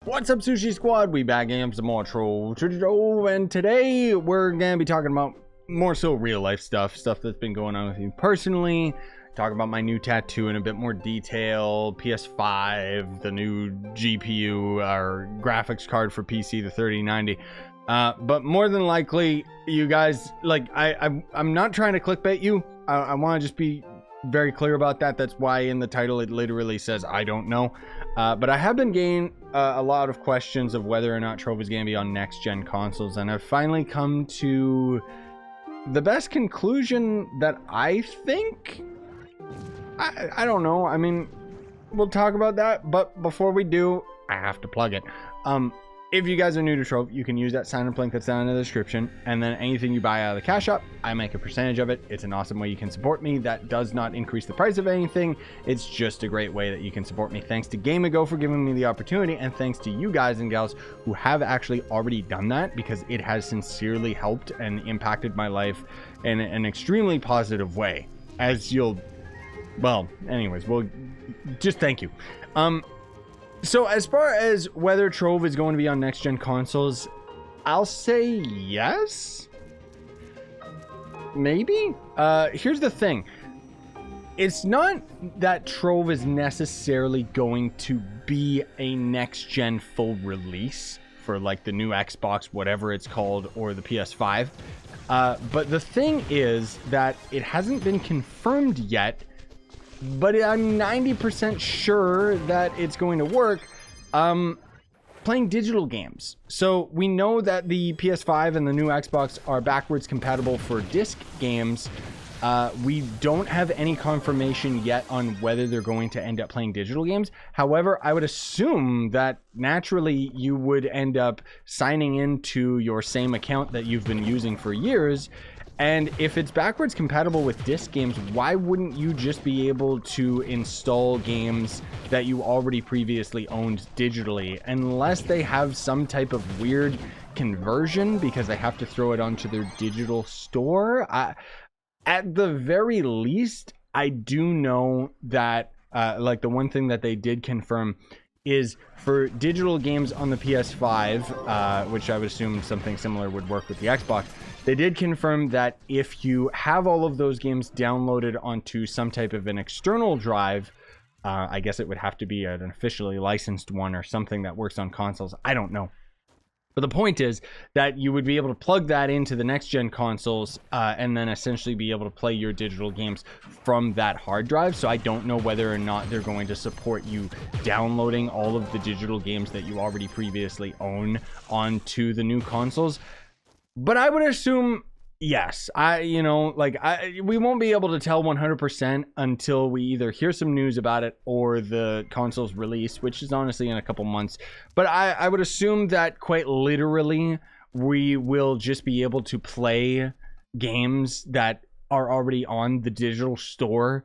What's up, Sushi Squad? We back in some more Trove, and today we're gonna be talking about more so real life stuff that's been going on with me personally. Talk about my new tattoo in a bit more detail, PS5, the new GPU, our graphics card for PC, the 3090. But more than likely, you guys, like, I'm not trying to clickbait you. I want to just be very clear about that. That's why in the title it literally says I don't know. But I have been getting a lot of questions of whether or not Trove is going to be on next gen consoles, and I've finally come to the best conclusion that I think. I don't know. I mean, we'll talk about that, but before we do, I have to plug it. If you guys are new to Trove, you can use that sign up link that's down in the description, and then anything you buy out of the cash app, I make a percentage of it. It's an awesome way you can support me. That does not increase the price of anything. It's just a great way that you can support me. Thanks to Game Ago for giving me the opportunity, and thanks to you guys and gals who have actually already done that, because it has sincerely helped and impacted my life in an extremely positive way. As you'll, well, anyways, well, just thank you. So as far as whether Trove is going to be on next gen consoles, I'll say yes. Maybe. Here's the thing. It's not that Trove is necessarily going to be a next gen full release for like the new Xbox, whatever it's called, or the PS5. But the thing is that it hasn't been confirmed yet, but I'm 90% sure that it's going to work. Playing digital games. So we know that the PS5 and the new Xbox are backwards compatible for disc games. We don't have any confirmation yet on whether they're going to end up playing digital games. However, I would assume that naturally you would end up signing into your same account that you've been using for years. And if it's backwards compatible with disc games, why wouldn't you just be able to install games that you already previously owned digitally, unless they have some type of weird conversion because they have to throw it onto their digital store? At the very least, I do know that like the one thing that they did confirm is for digital games on the PS5, which I would assume something similar would work with the Xbox. They did confirm that if you have all of those games downloaded onto some type of an external drive, I guess it would have to be an officially licensed one or something that works on consoles. I don't know. But the point is that you would be able to plug that into the next gen consoles and then essentially be able to play your digital games from that hard drive. So I don't know whether or not they're going to support you downloading all of the digital games that you already previously own onto the new consoles. But I would assume yes. We won't be able to tell 100% until we either hear some news about it or the console's release, which is honestly in a couple months. But I would assume that quite literally we will just be able to play games that are already on the digital store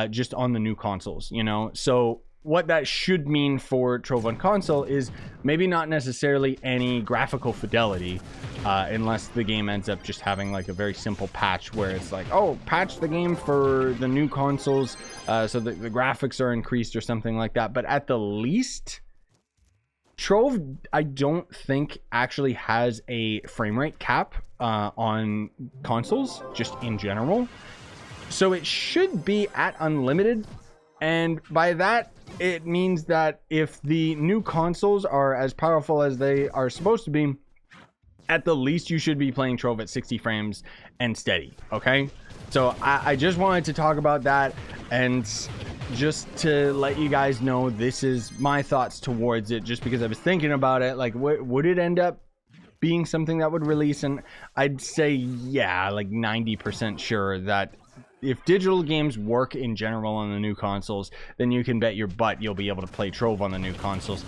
just on the new consoles, you know? So what that should mean for Trove on console is maybe not necessarily any graphical fidelity, unless the game ends up just having like a very simple patch where it's like, oh, patch the game for the new consoles so that the graphics are increased or something like that. But at the least, Trove, I don't think actually has a frame rate cap on consoles, just in general. So it should be at unlimited. And by that, it means that if the new consoles are as powerful as they are supposed to be, at the least you should be playing Trove at 60 frames and steady, okay? So I just wanted to talk about that, and just to let you guys know this is my thoughts towards it, just because I was thinking about it, like would it end up being something that would release? And I'd say yeah, like 90% sure that if digital games work in general on the new consoles, then you can bet your butt you'll be able to play Trove on the new consoles.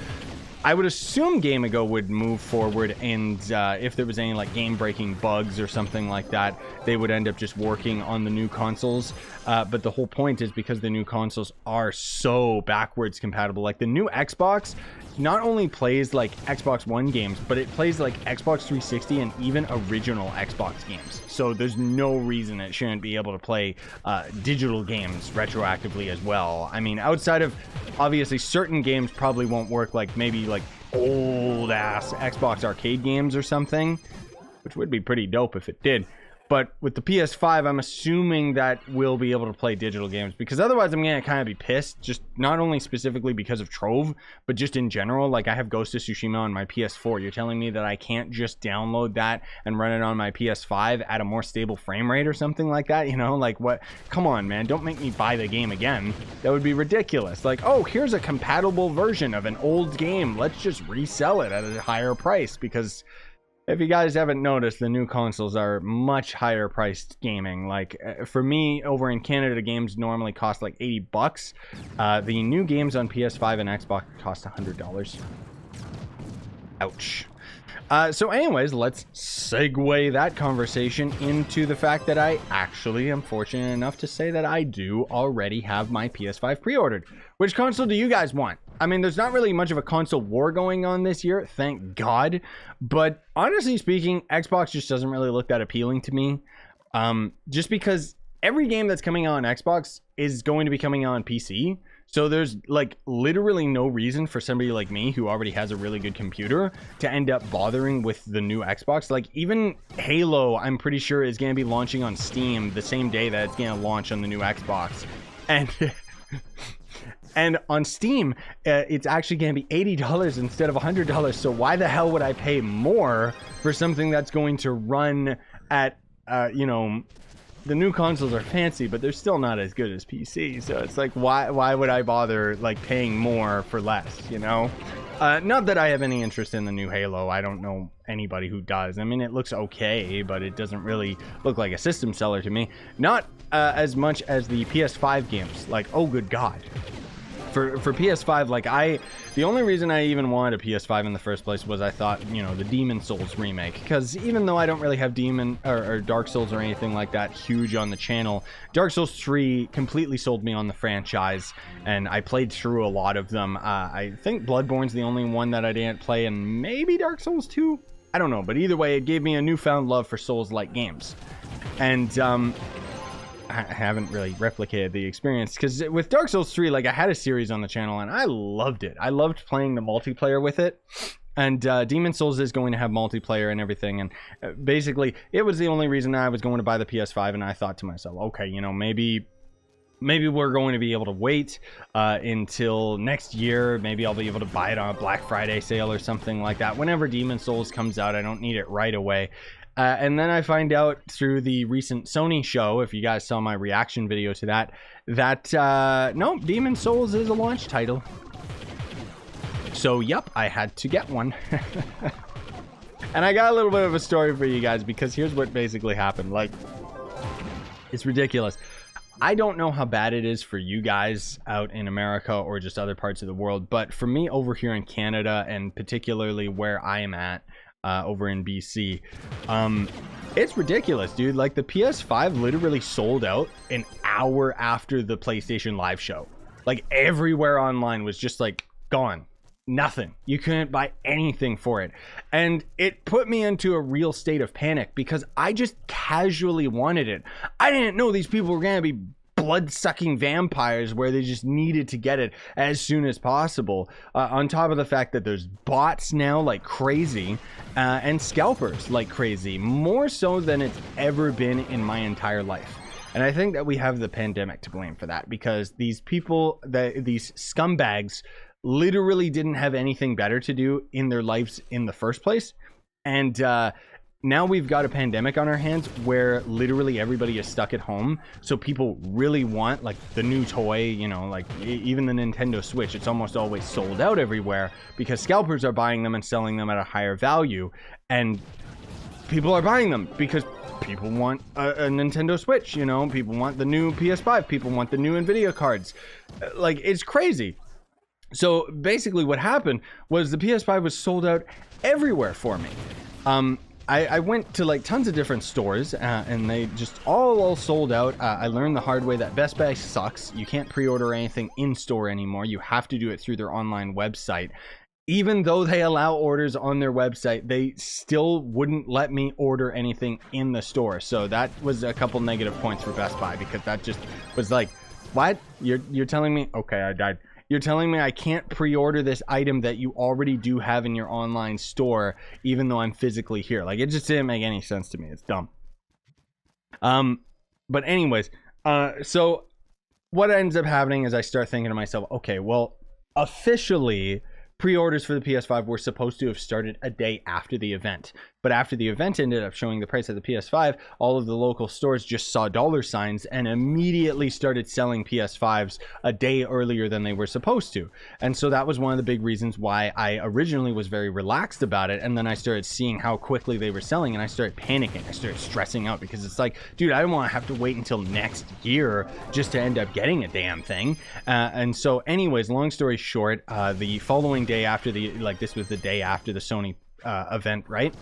I would assume Game Ago would move forward, and if there was any like game-breaking bugs or something like that, they would end up just working on the new consoles. But the whole point is because the new consoles are so backwards compatible. Like the new Xbox not only plays like Xbox One games, but it plays like Xbox 360 and even original Xbox games. So there's no reason it shouldn't be able to play digital games retroactively as well. I mean, outside of obviously certain games probably won't work, like maybe like old ass Xbox arcade games or something, which would be pretty dope if it did. But with the PS5, I'm assuming that we'll be able to play digital games, because otherwise I'm going to kind of be pissed, just not only specifically because of Trove, but just in general. Like, I have Ghost of Tsushima on my PS4. You're telling me that I can't just download that and run it on my PS5 at a more stable frame rate or something like that? You know, like, what? Come on, man. Don't make me buy the game again. That would be ridiculous. Like, oh, here's a compatible version of an old game. Let's just resell it at a higher price, because if you guys haven't noticed, the new consoles are much higher priced gaming. Like, for me, over in Canada, games normally cost like $80. The new games on PS5 and Xbox cost $100. Ouch. So anyways, let's segue that conversation into the fact that I actually am fortunate enough to say that I do already have my PS5 pre-ordered. Which console do you guys want? I mean, there's not really much of a console war going on this year, thank God. But honestly speaking, Xbox just doesn't really look that appealing to me. Just because every game that's coming out on Xbox is going to be coming out on PC. So there's like literally no reason for somebody like me who already has a really good computer to end up bothering with the new Xbox. Like, even Halo, I'm pretty sure is going to be launching on Steam the same day that it's going to launch on the new Xbox. And and on Steam, it's actually going to be $80 instead of $100. So why the hell would I pay more for something that's going to run at, you know, the new consoles are fancy, but they're still not as good as PC. So it's like, why would I bother like paying more for less, you know? Not that I have any interest in the new Halo. I don't know anybody who does. I mean, it looks okay, but it doesn't really look like a system seller to me. Not as much as the PS5 games. Like, oh good God. For PS5, like, the only reason I even wanted a PS5 in the first place was I thought, you know, the Demon Souls remake. Because even though I don't really have Demon or Dark Souls or anything like that huge on the channel, Dark Souls 3 completely sold me on the franchise, and I played through a lot of them. I think Bloodborne's the only one that I didn't play, and maybe Dark Souls 2? I don't know, but either way, it gave me a newfound love for Souls-like games. And I haven't really replicated the experience, because with Dark Souls 3, like, I had a series on the channel and I loved it. I loved playing the multiplayer with it. And Demon Souls is going to have multiplayer and everything. And basically, it was the only reason I was going to buy the PS5. And I thought to myself, okay, you know, maybe we're going to be able to wait until next year. Maybe I'll be able to buy it on a Black Friday sale or something like that. Whenever Demon Souls comes out, I don't need it right away. And then I find out through the recent Sony show, if you guys saw my reaction video to that, no, Demon Souls is a launch title. So, yep, I had to get one. And I got a little bit of a story for you guys, because here's what basically happened. Like, it's ridiculous. I don't know how bad it is for you guys out in America or just other parts of the world, but for me over here in Canada, and particularly where I am at, over in BC, it's ridiculous, dude. Like, the PS5 literally sold out an hour after the PlayStation Live show. Like, everywhere online was just like gone. Nothing. You couldn't buy anything for it. And it put me into a real state of panic, because I just casually wanted it. I didn't know these people were gonna be blood-sucking vampires where they just needed to get it as soon as possible. On top of the fact that there's bots now like crazy, and scalpers like crazy, more so than it's ever been in my entire life. And I think that we have the pandemic to blame for that, because these people, these scumbags, literally didn't have anything better to do in their lives in the first place. And now we've got a pandemic on our hands where literally everybody is stuck at home. So people really want like the new toy, you know, like even the Nintendo Switch. It's almost always sold out everywhere, because scalpers are buying them and selling them at a higher value. And people are buying them because people want a Nintendo Switch, you know, people want the new PS5, people want the new Nvidia cards. Like, it's crazy. So basically what happened was the PS5 was sold out everywhere for me. I went to like tons of different stores, and they just all sold out. I learned the hard way that Best Buy sucks. You can't pre-order anything in store anymore. You have to do it through their online website. even though they allow orders on their website, they still wouldn't let me order anything in the store. So that was a couple negative points for Best Buy, because that just was like, what? You're telling me, okay, I died. You're telling me I can't pre-order this item that you already do have in your online store, even though I'm physically here. Like, it just didn't make any sense to me. It's dumb. But anyways, so what ends up happening is I start thinking to myself, okay, well, officially, pre-orders for the PS5 were supposed to have started a day after the event. But after the event ended up showing the price of the PS5, all of the local stores just saw dollar signs and immediately started selling PS5s a day earlier than they were supposed to. And so that was one of the big reasons why I originally was very relaxed about it. And then I started seeing how quickly they were selling, and I started panicking. I started stressing out, because it's like, dude, I don't want to have to wait until next year just to end up getting a damn thing. And so anyways, long story short, the following day after this was the day after the Sony event, right?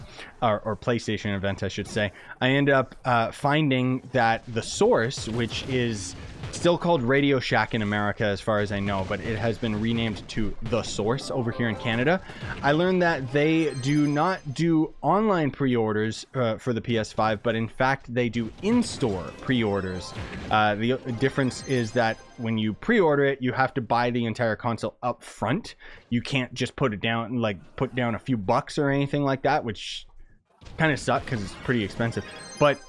Or PlayStation event, I should say. I end up finding that the source, which is still called Radio Shack in America as far as I know, but it has been renamed to The Source over here in Canada. I learned that they do not do online pre-orders for the PS5, but in fact they do in-store pre-orders. The difference is that when you pre-order it, you have to buy the entire console up front. You can't just put it down, like put down a few bucks or anything like that, which kind of sucks because it's pretty expensive. But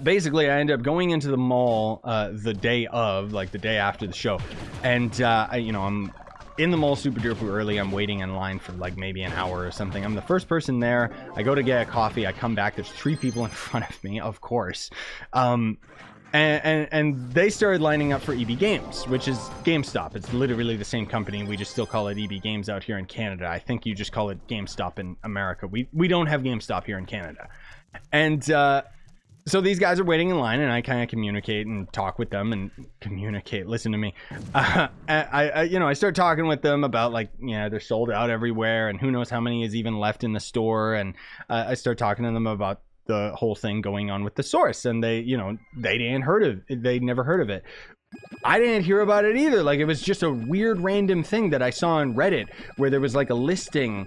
basically, I ended up going into the mall the day after the show, and I'm in the mall super duper early. I'm waiting in line for like maybe an hour or something. I'm the first person there. I go to get a coffee. I come back. There's 3 people in front of me, of course. And they started lining up for EB Games, which is GameStop. It's literally the same company. We just still call it EB Games out here in Canada. I think you just call it GameStop in America. We don't have GameStop here in Canada. And so these guys are waiting in line, and I kind of communicate and talk with them and listen to me. I start talking with them about, like, they're sold out everywhere and who knows how many is even left in the store. And I start talking to them about the whole thing going on with the source, and they'd never heard of it. I didn't hear about it either. Like, it was just a weird random thing that I saw on Reddit where there was like a listing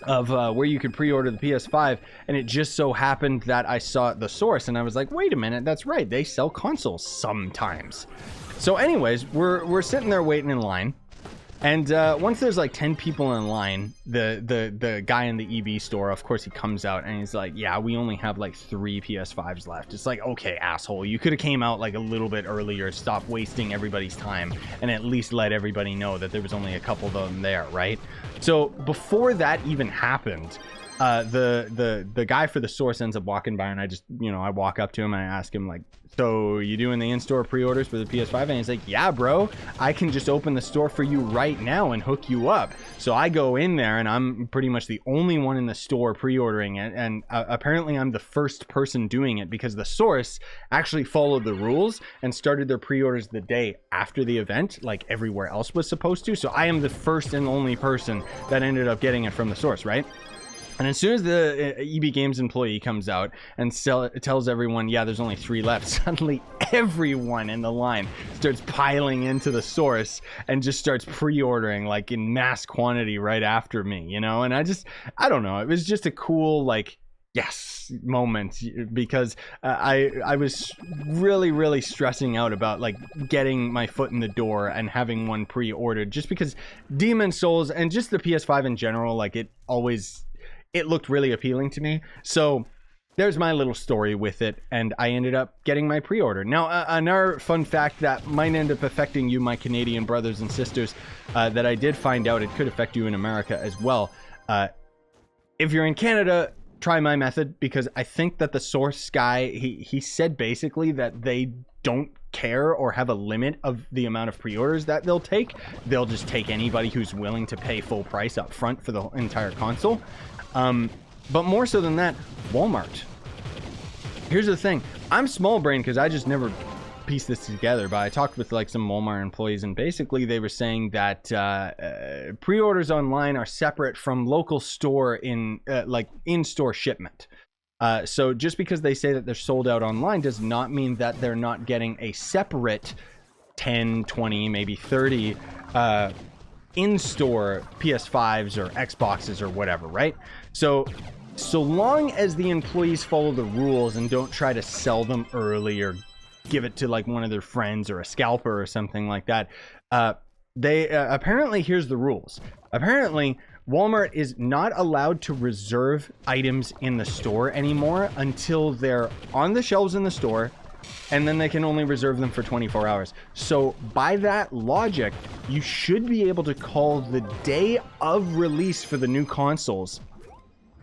of where you could pre-order the PS5, and it just so happened that I saw the source, and I was like, wait a minute, that's right, they sell consoles sometimes. So anyways, we're sitting there waiting in line, and once there's like 10 people in line, the guy in the EB store, of course, he comes out and he's like, yeah, we only have like 3 PS5s left. It's like, okay, asshole, you could have came out like a little bit earlier, stop wasting everybody's time, and at least let everybody know that there was only a couple of them there, right? So before that even happened, the guy for the source ends up walking by, and I just, I walk up to him and I ask him, like, so you doing the in-store pre-orders for the PS5? And he's like, yeah, bro, I can just open the store for you right now and hook you up. So I go in there, and I'm pretty much the only one in the store pre-ordering it. And apparently I'm the first person doing it, because the source actually followed the rules and started their pre-orders the day after the event, like everywhere else was supposed to. So I am the first and only person that ended up getting it from the source, right? And as soon as the EB Games employee comes out and tells everyone, yeah, there's only 3 left, suddenly everyone in the line starts piling into the source and just starts pre-ordering, like, in mass quantity right after me, And I don't know. It was just a cool, like, yes moment, because I was really, really stressing out about, like, getting my foot in the door and having one pre-ordered, just because Demon's Souls and just the PS5 in general, like, it looked really appealing to me. So there's my little story with it, and I ended up getting my pre-order. Now, another fun fact that might end up affecting you, my Canadian brothers and sisters, that I did find out, it could affect you in America as well. If you're in Canada, try my method, because I think that the source guy, he said basically that they don't care or have a limit of the amount of pre-orders that they'll take. They'll just take anybody who's willing to pay full price up front for the entire console. But more so than that, Walmart. Here's the thing. I'm small brain because I just never pieced this together, but I talked with like some Walmart employees, and basically they were saying that pre-orders online are separate from local store in-store shipment. So just because they say that they're sold out online does not mean that they're not getting a separate 10, 20, maybe 30 in-store PS5s or Xboxes or whatever, right? So long as the employees follow the rules and don't try to sell them early or give it to like one of their friends or a scalper or something like that, they apparently, here's the rules. Apparently, Walmart is not allowed to reserve items in the store anymore until they're on the shelves in the store, and then they can only reserve them for 24 hours. So by that logic, you should be able to call the day of release for the new consoles.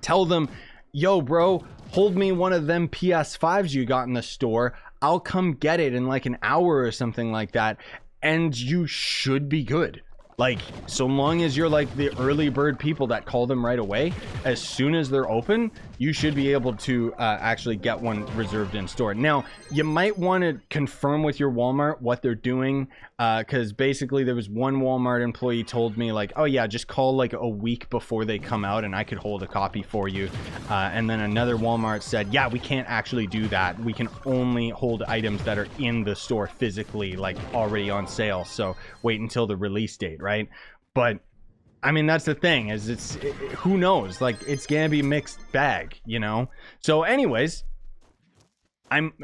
Tell them, yo, bro, hold me one of them PS5s you got in the store. I'll come get it in like an hour or something like that. And you should be good. Like, so long as you're like the early bird people that call them right away, as soon as they're open, you should be able to actually get one reserved in store. Now, you might want to confirm with your Walmart what they're doing, because basically there was one Walmart employee told me like, oh yeah, just call like a week before they come out and I could hold a copy for you. And then another Walmart said, yeah, we can't actually do that. We can only hold items that are in the store physically, like already on sale. So wait until the release date, right? But I mean, that's the thing, is who knows? Like, it's gonna be a mixed bag, you know? So anyways,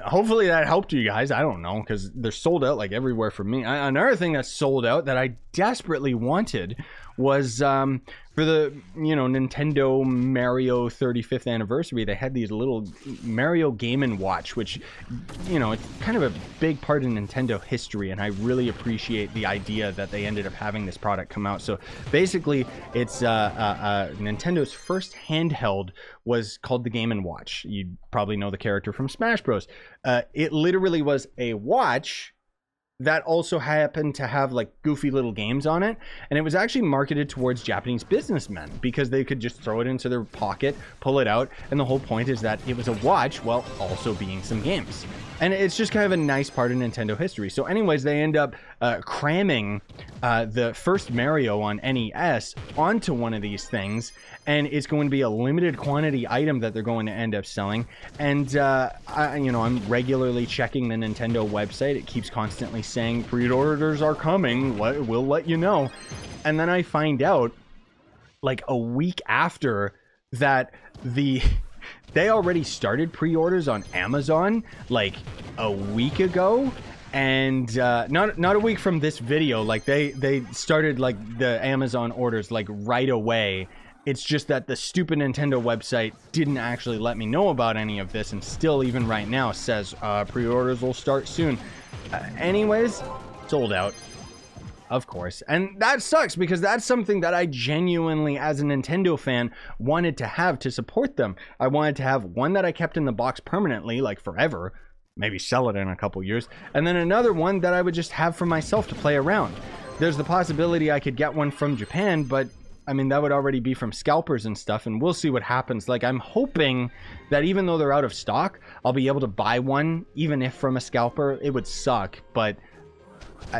hopefully that helped you guys. I don't know, because they're sold out like everywhere for me. Another thing that's sold out that I desperately wanted was for the, you know, Nintendo Mario 35th anniversary, they had these little Mario Game & Watch, which, you know, it's kind of a big part of Nintendo history, and I really appreciate the idea that they ended up having this product come out. So basically, it's Nintendo's first handheld was called the Game & Watch. You probably know the character from Smash Bros. It literally was a watch that also happened to have like goofy little games on it, and it was actually marketed towards Japanese businessmen because they could just throw it into their pocket, pull it out, and the whole point is that it was a watch while also being some games. And it's just kind of a nice part of Nintendo history. So anyways, they end up cramming the first Mario on NES onto one of these things, and it's going to be a limited quantity item that they're going to end up selling. And I'm regularly checking the Nintendo website. It keeps constantly saying pre-orders are coming. We'll let you know. And then I find out like a week after that they already started pre-orders on Amazon like a week ago, and not a week from this video. Like they started like the Amazon orders like right away. It's just that the stupid Nintendo website didn't actually let me know about any of this, and still even right now says pre-orders will start soon. Anyways, sold out. Of course. And that sucks, because that's something that I genuinely, as a Nintendo fan, wanted to have to support them. I wanted to have one that I kept in the box permanently, like forever, maybe sell it in a couple years, and then another one that I would just have for myself to play around. There's the possibility I could get one from Japan, but I mean, that would already be from scalpers and stuff, and we'll see what happens. Like, I'm hoping that even though they're out of stock, I'll be able to buy one, even if from a scalper. It would suck, but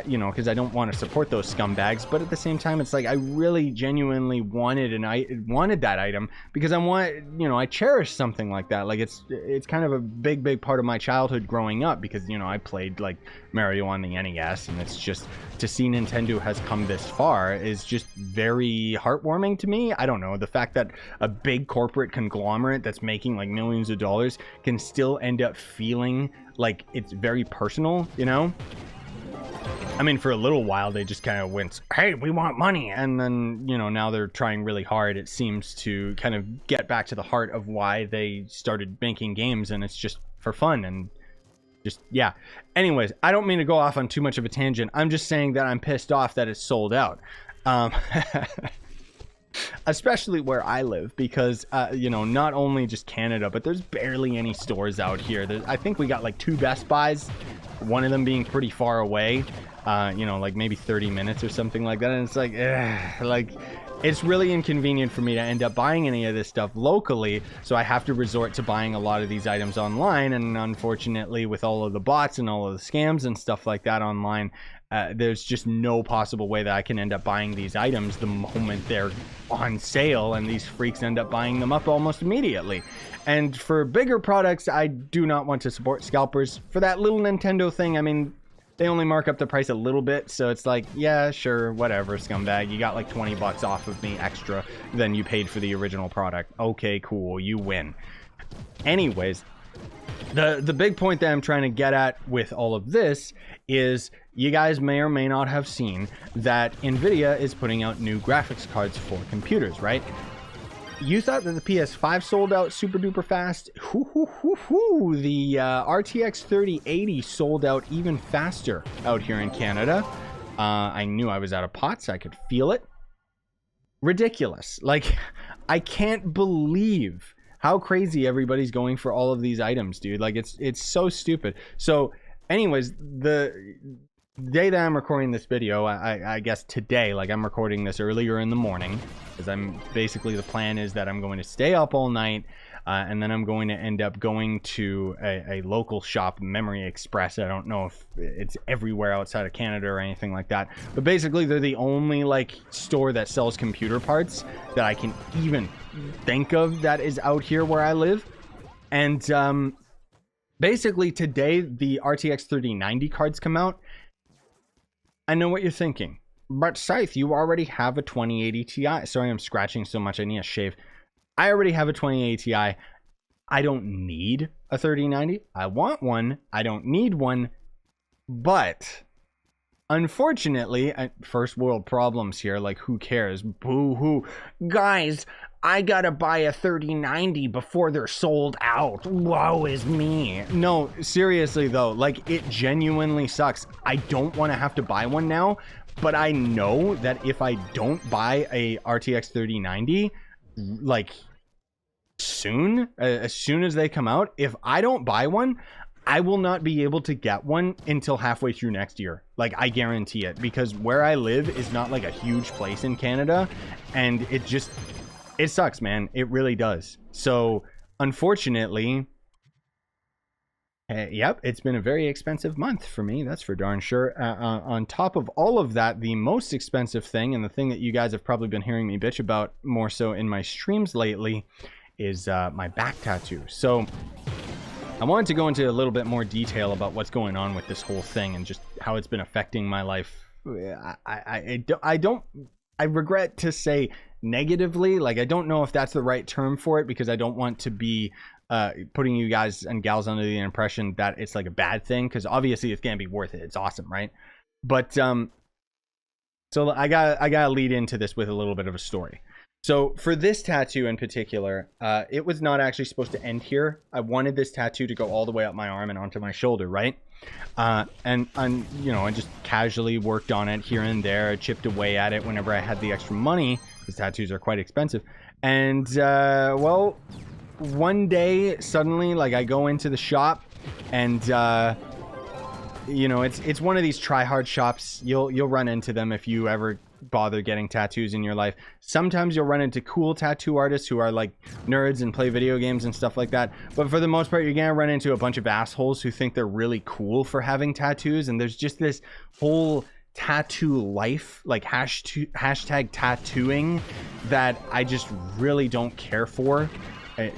you know, because I don't want to support those scumbags, but at the same time, it's like I really genuinely wanted that item, because I cherish something like that. Like it's kind of a big part of my childhood growing up, because, you know, I played like Mario on the NES, and it's just, to see Nintendo has come this far is just very heartwarming to me. I don't know, the fact that a big corporate conglomerate that's making like millions of dollars can still end up feeling like it's very personal, you know? I mean, for a little while, they just kind of went, hey, we want money. And then, you know, now they're trying really hard, it seems, to kind of get back to the heart of why they started making games. And it's just for fun and just, yeah. Anyways, I don't mean to go off on too much of a tangent. I'm just saying that I'm pissed off that it's sold out. Especially where I live, because, you know, not only just Canada, but there's barely any stores out here. I think we got like 2 Best Buys, one of them being pretty far away. You know, like maybe 30 minutes or something like that. And it's like, it's really inconvenient for me to end up buying any of this stuff locally. So I have to resort to buying a lot of these items online. And unfortunately, with all of the bots and all of the scams and stuff like that online, there's just no possible way that I can end up buying these items the moment they're on sale, and these freaks end up buying them up almost immediately. And for bigger products, I do not want to support scalpers. For that little Nintendo thing, I mean, they only mark up the price a little bit, so it's like, yeah, sure, whatever, scumbag. You got like 20 bucks off of me extra than you paid for the original product. Okay, cool, you win. Anyways, the big point that I'm trying to get at with all of this is you guys may or may not have seen that NVIDIA is putting out new graphics cards for computers, right? You thought that the PS5 sold out super duper fast. The RTX 3080 sold out even faster out here in Canada. I knew I was out of pots. I could feel it. Ridiculous. Like, I can't believe how crazy everybody's going for all of these items, dude. Like, it's so stupid. So anyways, the day that I'm recording this video, I guess today, like I'm recording this earlier in the morning, because I'm basically, the plan is that I'm going to stay up all night, and then I'm going to end up going to a local shop, Memory Express. I don't know if it's everywhere outside of Canada or anything like that, but basically they're the only like store that sells computer parts that I can even think of that is out here where I live. And basically today the RTX 3090 cards come out. I know what you're thinking, but Scythe, you already have a 2080 Ti. Sorry, I'm scratching so much. I need a shave. I already have a 2080 Ti. I don't need a 3090. I want one. I don't need one. But unfortunately, first world problems here. Like, who cares? Boo-hoo. Guys, I gotta buy a 3090 before they're sold out. Woe is me. No, seriously though, like, it genuinely sucks. I don't want to have to buy one now, but I know that if I don't buy a RTX 3090, like, soon, as soon as they come out, if I don't buy one, I will not be able to get one until halfway through next year. Like, I guarantee it, because where I live is not like a huge place in Canada, and it sucks, man. It really does. So, unfortunately, yep, it's been a very expensive month for me. That's for darn sure. On top of all of that, the most expensive thing, and the thing that you guys have probably been hearing me bitch about more so in my streams lately, is my back tattoo. So, I wanted to go into a little bit more detail about what's going on with this whole thing and just how it's been affecting my life. I regret to say negatively, like, I don't know if that's the right term for it, because I don't want to be putting you guys and gals under the impression that it's like a bad thing, because obviously it's gonna be worth it. It's awesome, right? But so I gotta lead into this with a little bit of a story. So for this tattoo in particular, it was not actually supposed to end here. I wanted this tattoo to go all the way up my arm and onto my shoulder, right? And you know, I just casually worked on it here and there, chipped away at it whenever I had the extra money, because tattoos are quite expensive. And well, one day suddenly, like, I go into the shop, and you know, it's one of these try hard shops. You'll run into them if you ever bother getting tattoos in your life. Sometimes you'll run into cool tattoo artists who are like nerds and play video games and stuff like that, but for the most part you're gonna run into a bunch of assholes who think they're really cool for having tattoos. And there's just this whole tattoo life, like hashtag tattooing, that I just really don't care for.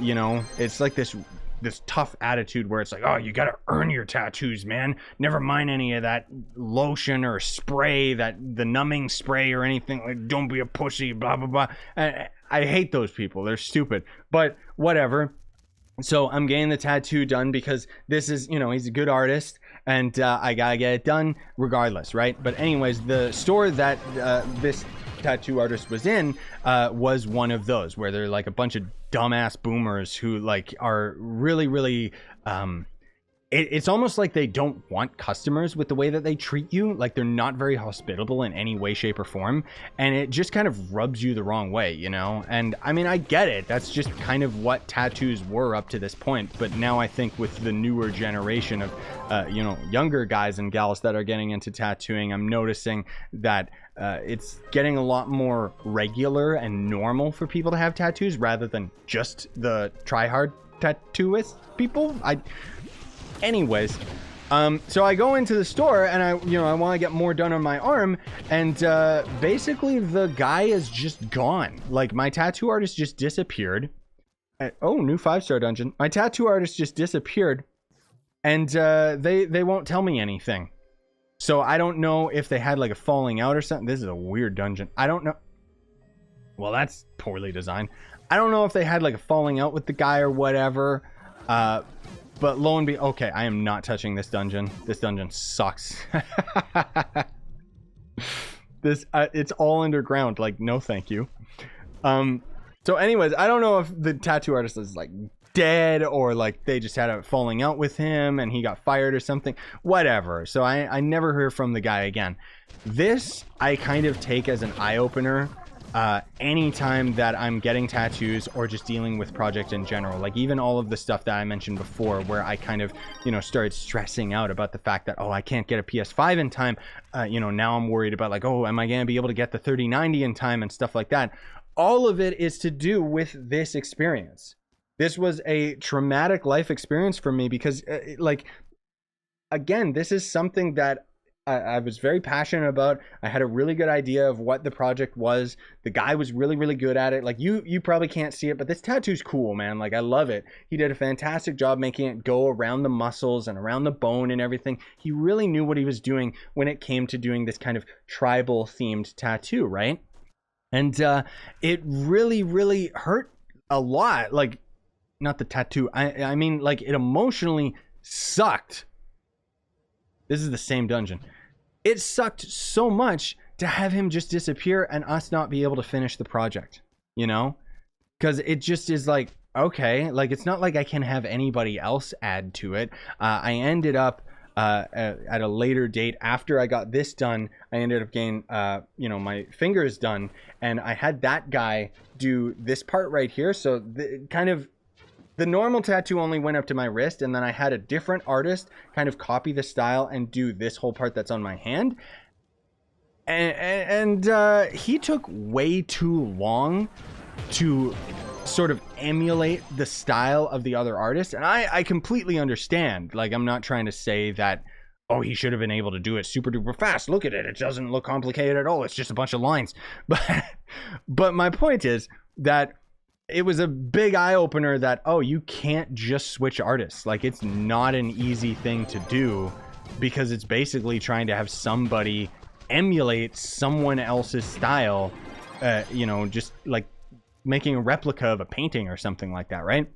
You know, it's like this tough attitude where it's like, oh, you gotta earn your tattoos, man. Never mind any of that lotion or spray, the numbing spray or anything. Like, don't be a pussy, blah blah blah. I hate those people. They're stupid, but whatever. So I'm getting the tattoo done because this is, you know, he's a good artist, and I gotta get it done regardless, right? But anyways, the store that this tattoo artist was in was one of those where they're like a bunch of dumbass boomers who like are really it's almost like they don't want customers with the way that they treat you. Like, they're not very hospitable in any way, shape, or form, and it just kind of rubs you the wrong way, you know? And I mean, I get it. That's just kind of what tattoos were up to this point. But now I think with the newer generation of you know, younger guys and gals that are getting into tattooing, I'm noticing that it's getting a lot more regular and normal for people to have tattoos rather than just the try-hard tattooist people. Anyways, so I go into the store and I want to get more done on my arm, and basically the guy is just gone. Like, my tattoo artist just disappeared. Oh, new 5-star dungeon. My tattoo artist just disappeared, and they won't tell me anything. So I don't know if they had like a falling out or something. This is a weird dungeon. I don't know. Well, that's poorly designed. I don't know if they had like a falling out with the guy or whatever. But lo and behold, okay, I am not touching this dungeon. This dungeon sucks. It's all underground. Like, no, thank you. So anyways, I don't know if the tattoo artist is like dead or like they just had a falling out with him and he got fired or something. Whatever. So I never heard from the guy again. This I kind of take as an eye-opener. Anytime that I'm getting tattoos or just dealing with projects in general, like even all of the stuff that I mentioned before where I kind of, you know, started stressing out about the fact that, oh, I can't get a PS5 in time. You know, now I'm worried about like, oh, am I going to be able to get the 3090 in time and stuff like that. All of it is to do with this experience. This was a traumatic life experience for me because like, again, this is something that I was very passionate about. I had a really good idea of what the project was. The guy was really, really good at it. Like you probably can't see it, but this tattoo's cool, man. Like I love it. He did a fantastic job making it go around the muscles and around the bone and everything. He really knew what he was doing when it came to doing this kind of tribal themed tattoo, right? And it really, really hurt a lot. Like, not the tattoo. I mean, like, it emotionally sucked. This is the same dungeon. It sucked so much to have him just disappear and us not be able to finish the project, you know? Because it just is like, okay, like, it's not like I can have anybody else add to it. I ended up at a later date after I got this done. I ended up getting you know, my fingers done, and I had that guy do this part right here. So the normal tattoo only went up to my wrist, and then I had a different artist kind of copy the style and do this whole part that's on my hand. And he took way too long to sort of emulate the style of the other artist. And I completely understand. Like, I'm not trying to say that, oh, he should have been able to do it super duper fast. Look at it. It doesn't look complicated at all. It's just a bunch of lines. But my point is that it was a big eye opener that, oh, you can't just switch artists. Like, it's not an easy thing to do because it's basically trying to have somebody emulate someone else's style, you know, just like making a replica of a painting or something like that, right?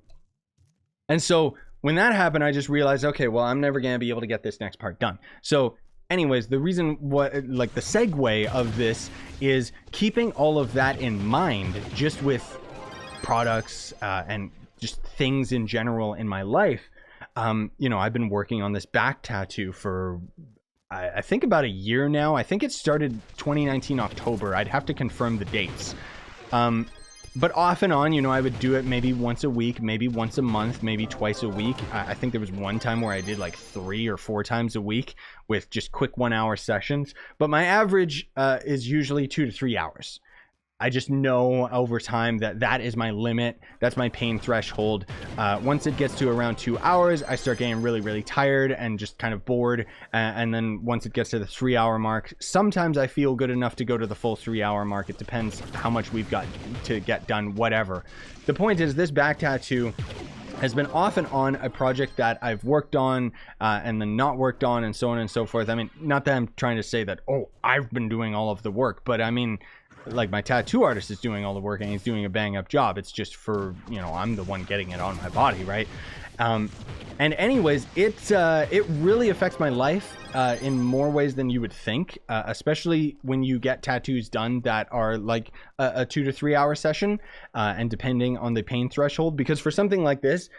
And so when that happened, I just realized, okay, well, I'm never going to be able to get this next part done. So anyways, the reason like the segue of this is keeping all of that in mind, just with products and just things in general in my life. You know, I've been working on this back tattoo for I think about a year now. I think it started 2019 October. I'd have to confirm the dates. But off and on, you know, I would do it maybe once a week, maybe once a month, maybe twice a week. I think there was one time where I did like 3 or 4 times a week with just quick 1-hour sessions. But my average is usually 2 to 3 hours. I just know over time that that is my limit. That's my pain threshold. Once it gets to around 2 hours, I start getting really, really tired and just kind of bored. And then once it gets to the 3-hour mark, sometimes I feel good enough to go to the full 3-hour mark. It depends how much we've got to get done, whatever. The point is, this back tattoo has been off and on a project that I've worked on and then not worked on and so on and so forth. I mean, not that I'm trying to say that, oh, I've been doing all of the work, but I mean, like, my tattoo artist is doing all the work and he's doing a bang up job. It's just for, you know, I'm the one getting it on my body, right? And anyways, it really affects my life in more ways than you would think, especially when you get tattoos done that are like a 2 to 3 hour session, and depending on the pain threshold, because for something like this,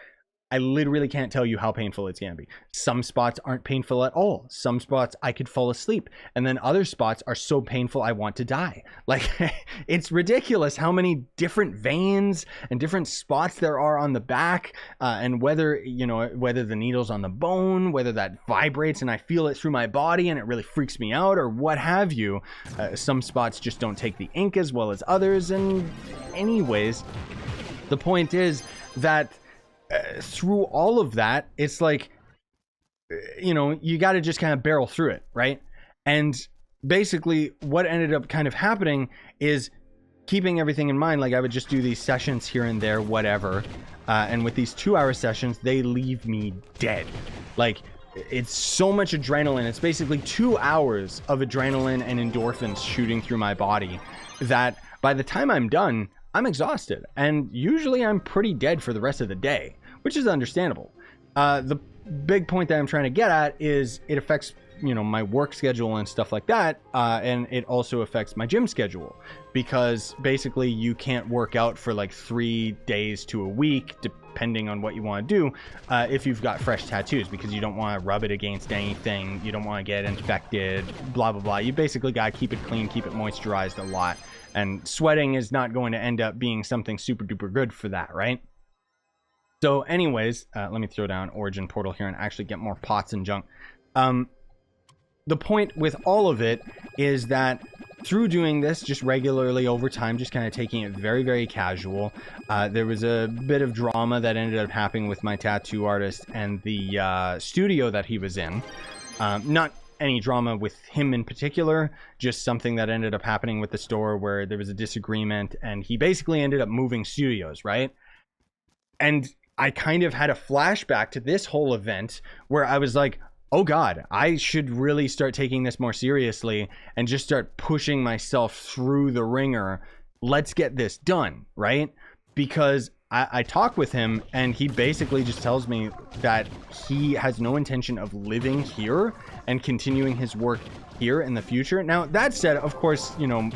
I literally can't tell you how painful it's gonna be. Some spots aren't painful at all. Some spots I could fall asleep. And then other spots are so painful I want to die. Like, it's ridiculous how many different veins and different spots there are on the back, and whether, you know, whether the needle's on the bone, whether that vibrates and I feel it through my body and it really freaks me out, or what have you. Some spots just don't take the ink as well as others. And anyways, the point is that through all of that, it's like, you know, you got to just kind of barrel through it, right? And basically what ended up kind of happening is keeping everything in mind. Like, I would just do these sessions here and there, whatever, and with these 2-hour sessions, they leave me dead. Like, it's so much adrenaline. It's basically 2 hours of adrenaline and endorphins shooting through my body that by the time I'm done, I'm exhausted. And usually I'm pretty dead for the rest of the day, which is understandable. The big point that I'm trying to get at is it affects, you know, my work schedule and stuff like that. And it also affects my gym schedule because basically you can't work out for like 3 days to a week, depending on what you want to do, if you've got fresh tattoos, because you don't want to rub it against anything. You don't want to get infected, blah, blah, blah. You basically got to keep it clean, keep it moisturized a lot. And sweating is not going to end up being something super duper good for that, right? So anyways, let me throw down Origin Portal here and actually get more pots and junk. The point with all of it is that through doing this just regularly over time, just kind of taking it very, very casual, there was a bit of drama that ended up happening with my tattoo artist and the studio that he was in. Not any drama with him in particular, just something that ended up happening with the store where there was a disagreement and he basically ended up moving studios, right? And I kind of had a flashback to this whole event where I was like, oh God, I should really start taking this more seriously and just start pushing myself through the ringer. Let's get this done, right? Because I talk with him and he basically just tells me that he has no intention of living here and continuing his work here in the future. Now, that said, of course, you know,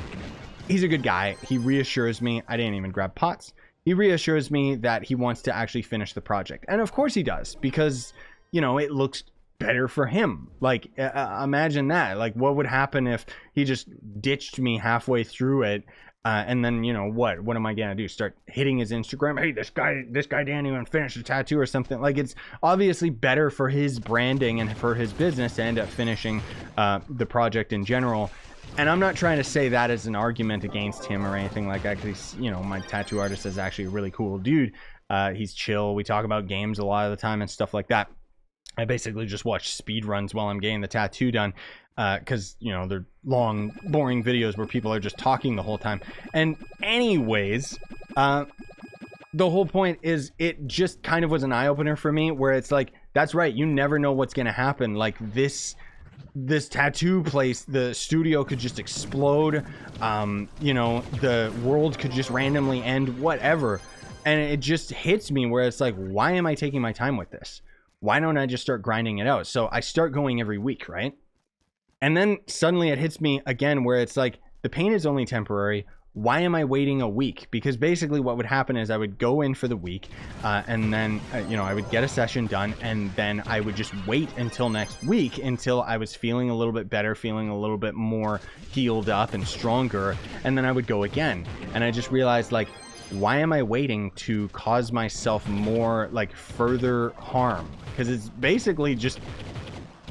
he's a good guy. He reassures me. I didn't even grab pots. He reassures me that he wants to actually finish the project. And of course he does, because, you know, it looks better for him. Like, imagine that. Like, what would happen if he just ditched me halfway through it? And then, you know, what am I gonna do? Start hitting his Instagram? Hey, this guy didn't even finish the tattoo or something. Like, it's obviously better for his branding and for his business to end up finishing the project in general. And I'm not trying to say that as an argument against him or anything like that, because, you know, my tattoo artist is actually a really cool dude. He's chill. We talk about games a lot of the time and stuff like that. I basically just watch speed runs while I'm getting the tattoo done, because, you know, they're long, boring videos where people are just talking the whole time. And anyways, the whole point is it just kind of was an eye-opener for me, where it's like, that's right, you never know what's going to happen. Like, this tattoo place, the studio could just explode. You know, the world could just randomly end, whatever. And it just hits me where it's like, why am I taking my time with this? Why don't I just start grinding it out? So I start going every week, right? And then suddenly it hits me again where it's like, the pain is only temporary. Why am I waiting a week? Because basically what would happen is I would go in for the week, and then, you know, I would get a session done, and then I would just wait until next week until I was feeling a little bit better, feeling a little bit more healed up and stronger, and then I would go again. And I just realized, like, why am I waiting to cause myself more, like, further harm? Because it's basically just,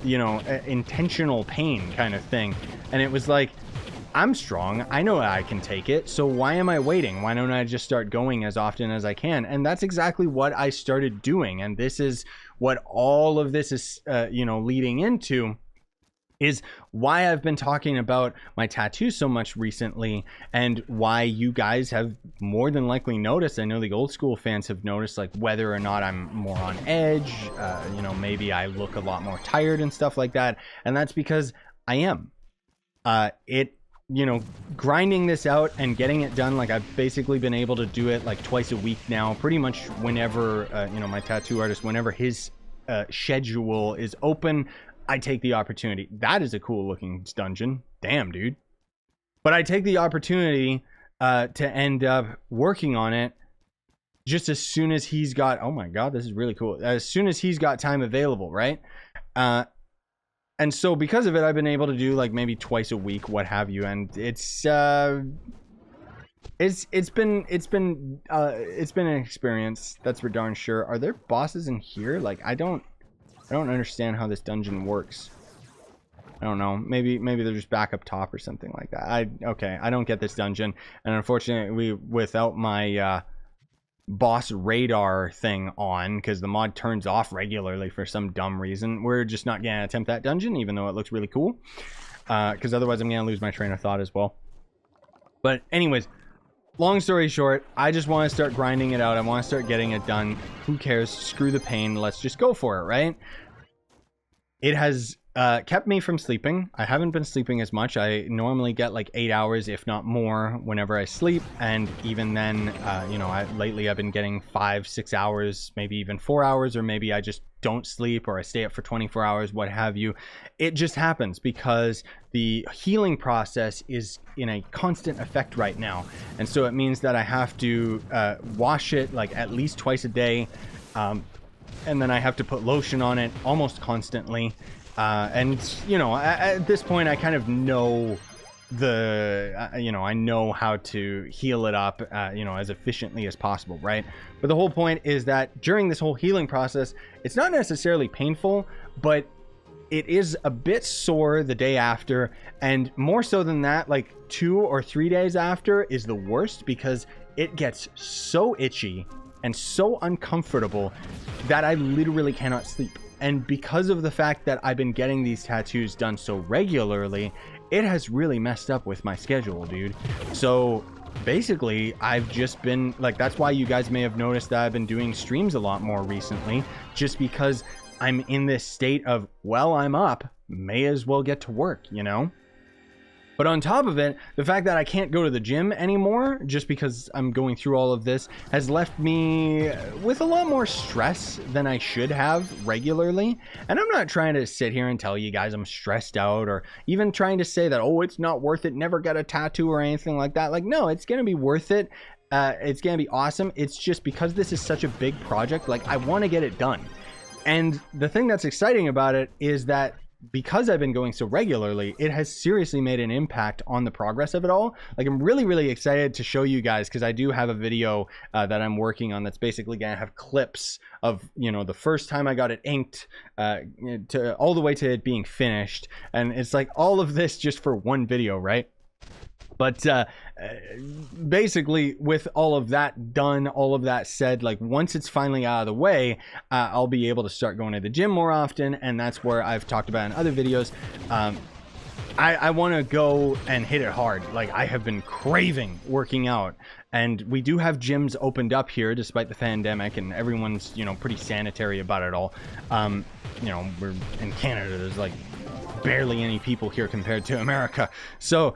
you know, intentional pain kind of thing. And it was like, I'm strong. I know I can take it. So why am I waiting? Why don't I just start going as often as I can? And that's exactly what I started doing. And this is what all of this is, you know, leading into, is why I've been talking about my tattoo so much recently, and why you guys have more than likely noticed. I know the old school fans have noticed, like, whether or not I'm more on edge, you know, maybe I look a lot more tired and stuff like that. And that's because I am. You know, grinding this out and getting it done, like, I've basically been able to do it like twice a week now, pretty much whenever, you know, my tattoo artist, whenever his schedule is open, I take the opportunity. That is a cool looking dungeon. Damn, dude. But I take the opportunity to end up working on it just as soon as he's got, oh my God, this is really cool. As soon as he's got time available, right? And so because of it, I've been able to do like maybe twice a week, what have you. And it's been an experience. That's for darn sure. Are there bosses in here? Like, I don't understand how this dungeon works. I don't know. Maybe they're just back up top or something like that. Okay, I don't get this dungeon. And unfortunately, without my boss radar thing on, because the mod turns off regularly for some dumb reason, we're just not gonna attempt that dungeon, even though it looks really cool. Because otherwise I'm gonna lose my train of thought as well. But anyways, long story short, I just want to start grinding it out. I want to start getting it done. Who cares? Screw the pain. Let's just go for it, right? it has kept me from sleeping. I haven't been sleeping as much. I normally get like 8 hours, if not more, whenever I sleep. And even then, you know, lately I've been getting 5-6 hours, maybe even 4 hours, or maybe I just don't sleep or I stay up for 24 hours, what have you. It just happens because the healing process is in a constant effect right now. And so it means that I have to wash it like at least twice a day. And then I have to put lotion on it almost constantly. And, you know, at this point, I kind of know you know, I know how to heal it up, you know, as efficiently as possible, right? But the whole point is that during this whole healing process, it's not necessarily painful, but it is a bit sore the day after. And more so than that, like 2 or 3 days after is the worst because it gets so itchy and so uncomfortable that I literally cannot sleep. And because of the fact that I've been getting these tattoos done so regularly, it has really messed up with my schedule, dude. So basically, I've just been like, that's why you guys may have noticed that I've been doing streams a lot more recently, just because I'm in this state of, well, I'm up, may as well get to work, you know? But on top of it, the fact that I can't go to the gym anymore, just because I'm going through all of this, has left me with a lot more stress than I should have regularly. And I'm not trying to sit here and tell you guys I'm stressed out, or even trying to say that, oh, it's not worth it, never get a tattoo or anything like that. Like, no, it's going to be worth it. It's going to be awesome. It's just because this is such a big project, like, I want to get it done. And the thing that's exciting about it is that because I've been going so regularly, it has seriously made an impact on the progress of it all. Like, I'm really, really excited to show you guys, because I do have a video that I'm working on that's basically going to have clips of, you know, the first time I got it inked to all the way to it being finished. And it's like all of this just for one video, right? But basically, with all of that done, all of that said, like, once it's finally out of the way, I'll be able to start going to the gym more often. And that's where I've talked about in other videos. I want to go and hit it hard. Like, I have been craving working out. And we do have gyms opened up here despite the pandemic, and everyone's, you know, pretty sanitary about it all. You know, we're in Canada. There's like barely any people here compared to America. So,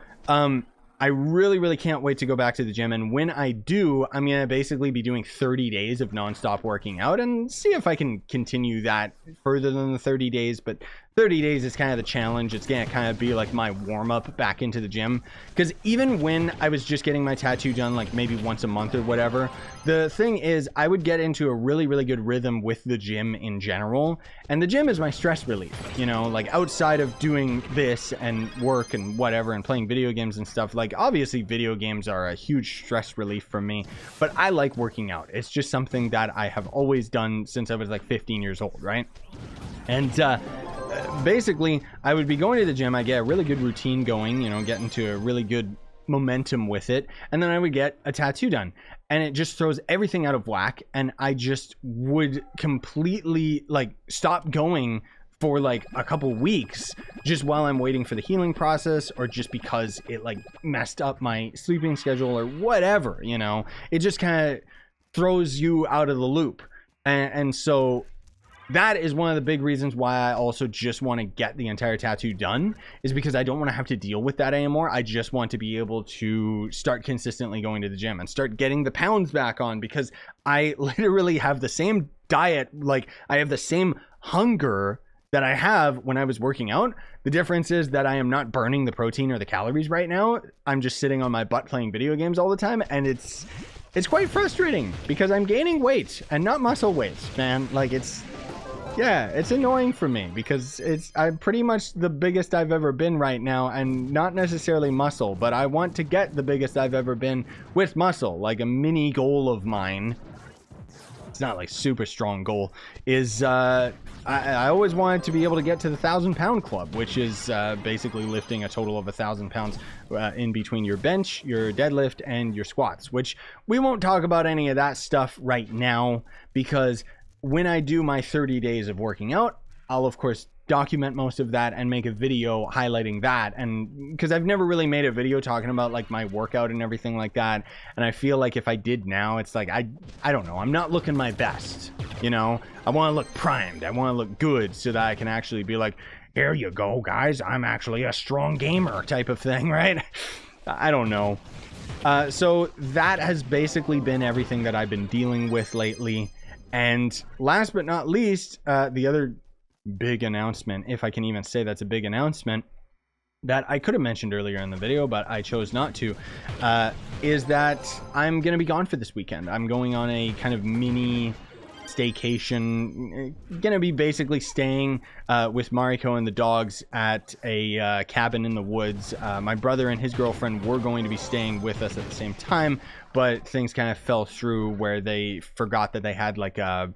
I really, really can't wait to go back to the gym. And when I do, I'm going to basically be doing 30 days of nonstop working out and see if I can continue that further than the 30 days. But 30 days is kind of the challenge. It's going to kind of be like my warm up back into the gym. Because even when I was just getting my tattoo done, like maybe once a month or whatever, the thing is I would get into a really, really good rhythm with the gym in general. And the gym is my stress relief, you know, like outside of doing this and work and whatever and playing video games and stuff. Like, obviously video games are a huge stress relief for me, but I like working out. It's just something that I have always done since I was like 15 years old, right? And basically, I would be going to the gym. I get a really good routine going, you know, get into a really good momentum with it, and then I would get a tattoo done, and it just throws everything out of whack, and I just would completely like stop going for like a couple weeks just while I'm waiting for the healing process, or just because it like messed up my sleeping schedule or whatever, you know. It just kind of throws you out of the loop, and so that is one of the big reasons why I also just want to get the entire tattoo done, is because I don't want to have to deal with that anymore. I just want to be able to start consistently going to the gym and start getting the pounds back on, because I literally have the same diet, like I have the same hunger that I have when I was working out. The difference is that I am not burning the protein or the calories right now. I'm just sitting on my butt playing video games all the time, and it's quite frustrating because I'm gaining weight and not muscle weight, man. Like, yeah, it's annoying for me because I'm pretty much the biggest I've ever been right now, and not necessarily muscle, but I want to get the biggest I've ever been with muscle. Like, a mini goal of mine, it's not like super strong goal, is I always wanted to be able to get to the 1,000-pound club, which is basically lifting a total of 1,000 pounds in between your bench, your deadlift, and your squats, which we won't talk about any of that stuff right now, because when I do my 30 days of working out, I'll of course document most of that and make a video highlighting that. And because I've never really made a video talking about like my workout and everything like that, and I feel like if I did now, it's like I don't know, I'm not looking my best. You know, I want to look primed. I want to look good so that I can actually be like, here you go, guys. I'm actually a strong gamer type of thing, right? I don't know. So that has basically been everything that I've been dealing with lately. And last but not least, the other big announcement, if I can even say that's a big announcement, that I could have mentioned earlier in the video, but I chose not to, is that I'm going to be gone for this weekend. I'm going on a kind of mini staycation, gonna be basically staying with Mariko and the dogs at a cabin in the woods. My brother and his girlfriend were going to be staying with us at the same time, but things kind of fell through where they forgot that they had like a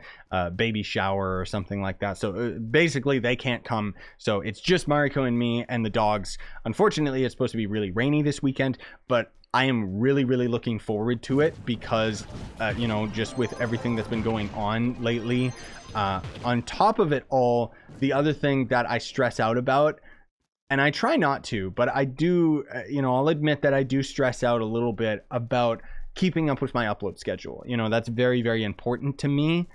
baby shower or something like that. So basically they can't come. So it's just Mariko and me and the dogs. Unfortunately, it's supposed to be really rainy this weekend, but I am really, really looking forward to it because, you know, just with everything that's been going on lately, on top of it all, the other thing that I stress out about, and I try not to, but I do, you know, I'll admit that I do stress out a little bit about keeping up with my upload schedule. You know, that's very, very important to me.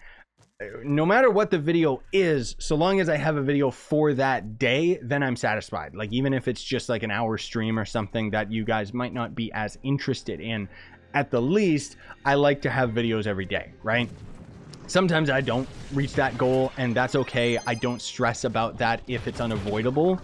No matter what the video is, so long as I have a video for that day, then I'm satisfied. Like, even if it's just like an hour stream or something that you guys might not be as interested in, at the least, I like to have videos every day, right? Sometimes I don't reach that goal, and that's okay. I don't stress about that if it's unavoidable.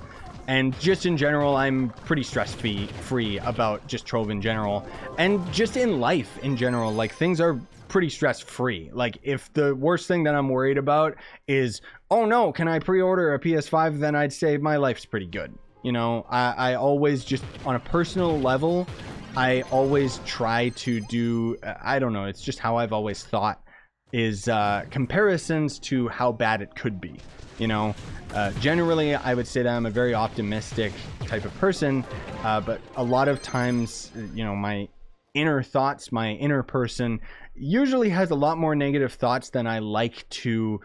And just in general, I'm pretty stress-free about just Trove in general, and just in life in general. Like, things are pretty stress-free. Like, if the worst thing that I'm worried about is, oh no, can I pre-order a PS5, then I'd say my life's pretty good. You know, I always just, on a personal level, I always try to do, I don't know, it's just how I've always thought, is comparisons to how bad it could be. You know, generally I would say that I'm a very optimistic type of person, but a lot of times, you know, my inner thoughts, my inner person usually has a lot more negative thoughts than I like to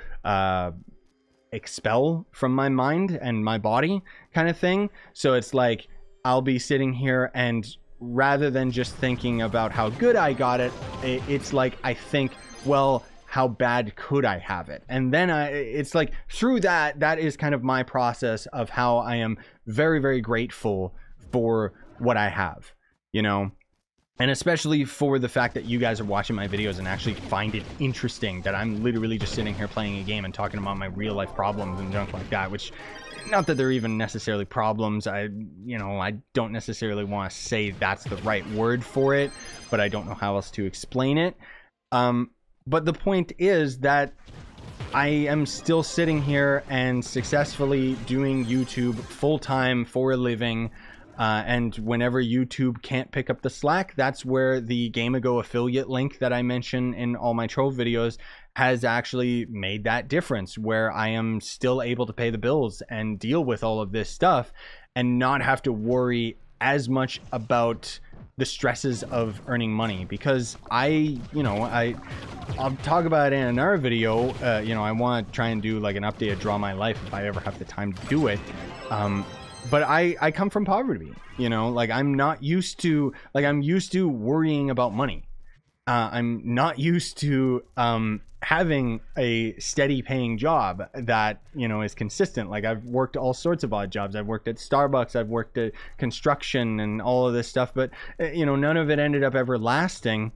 expel from my mind and my body, kind of thing. So it's like I'll be sitting here, and rather than just thinking about how good I got it, it's like I think, well, how bad could I have it? And then it's like through that is kind of my process of how I am very, very grateful for what I have, you know? And especially for the fact that you guys are watching my videos and actually find it interesting that I'm literally just sitting here playing a game and talking about my real life problems and junk like that, which, not that they're even necessarily problems. I don't necessarily want to say that's the right word for it, but I don't know how else to explain it. But the point is that I am still sitting here and successfully doing YouTube full-time for a living. And whenever YouTube can't pick up the slack, that's where the GameAgo affiliate link that I mention in all my Trove videos has actually made that difference, where I am still able to pay the bills and deal with all of this stuff and not have to worry as much about the stresses of earning money. Because I'll talk about it in another video. I want to try and do like an updated Draw My Life if I ever have the time to do it. But I come from poverty, you know, like I'm used to worrying about money. I'm not used to having a steady paying job that, you know, is consistent. Like, I've worked all sorts of odd jobs. I've worked at Starbucks, I've worked at construction and all of this stuff, but you know, none of it ended up ever lasting.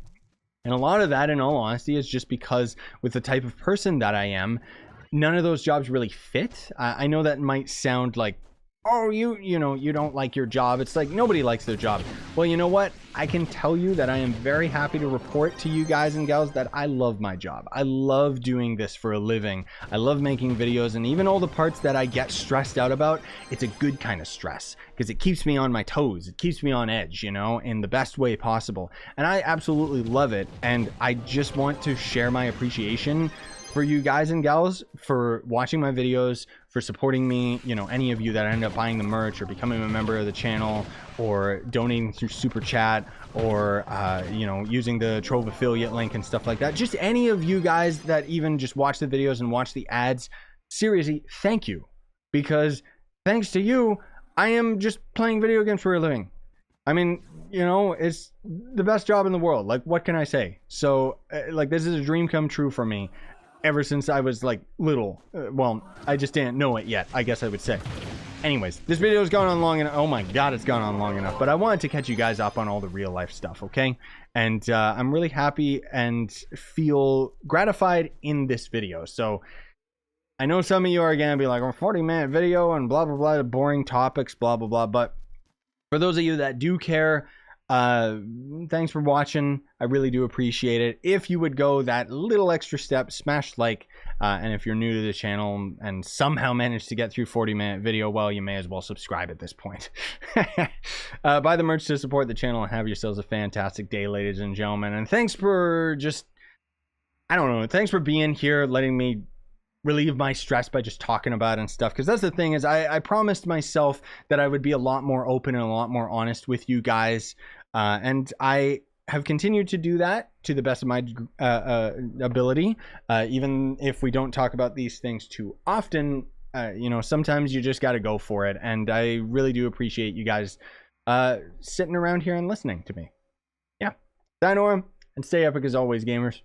And a lot of that, in all honesty, is just because with the type of person that I am, none of those jobs really fit. I know that might sound like, oh, you know, you don't like your job. It's like, nobody likes their job. Well, you know what? I can tell you that I am very happy to report to you guys and gals that I love my job. I love doing this for a living. I love making videos, and even all the parts that I get stressed out about, it's a good kind of stress because it keeps me on my toes. It keeps me on edge, you know, in the best way possible. And I absolutely love it. And I just want to share my appreciation for you guys and gals for watching my videos, for supporting me, you know, any of you that end up buying the merch or becoming a member of the channel or donating through super chat or you know, using the Trove affiliate link and stuff like that. Just any of you guys that even just watch the videos and watch the ads, seriously, thank you, because thanks to you, I am just playing video games for a living. I mean, you know, it's the best job in the world. Like, what can I say? So like, this is a dream come true for me. ever since I was like little. Well, I just didn't know it yet, I guess I would say. Anyways, this video has gone on long enough. Oh my god, it's gone on long enough. But I wanted to catch you guys up on all the real life stuff, okay? And I'm really happy and feel gratified in this video. So I know some of you are going to be like, a 40-minute video and blah, blah, blah, boring topics, blah, blah, blah. But for those of you that do care, thanks for watching. I really do appreciate it. If you would go that little extra step, smash like, and if you're new to the channel and somehow managed to get through 40-minute video, well, you may as well subscribe at this point. Buy the merch to support the channel and have yourselves a fantastic day, ladies and gentlemen. And thanks for just, I don't know, thanks for being here, letting me relieve my stress by just talking about it and stuff. Because that's the thing, is I promised myself that I would be a lot more open and a lot more honest with you guys. And I have continued to do that to the best of my ability. Even if we don't talk about these things too often, you know, sometimes you just got to go for it. And I really do appreciate you guys sitting around here and listening to me. Yeah. Sayonara, and stay epic as always, gamers.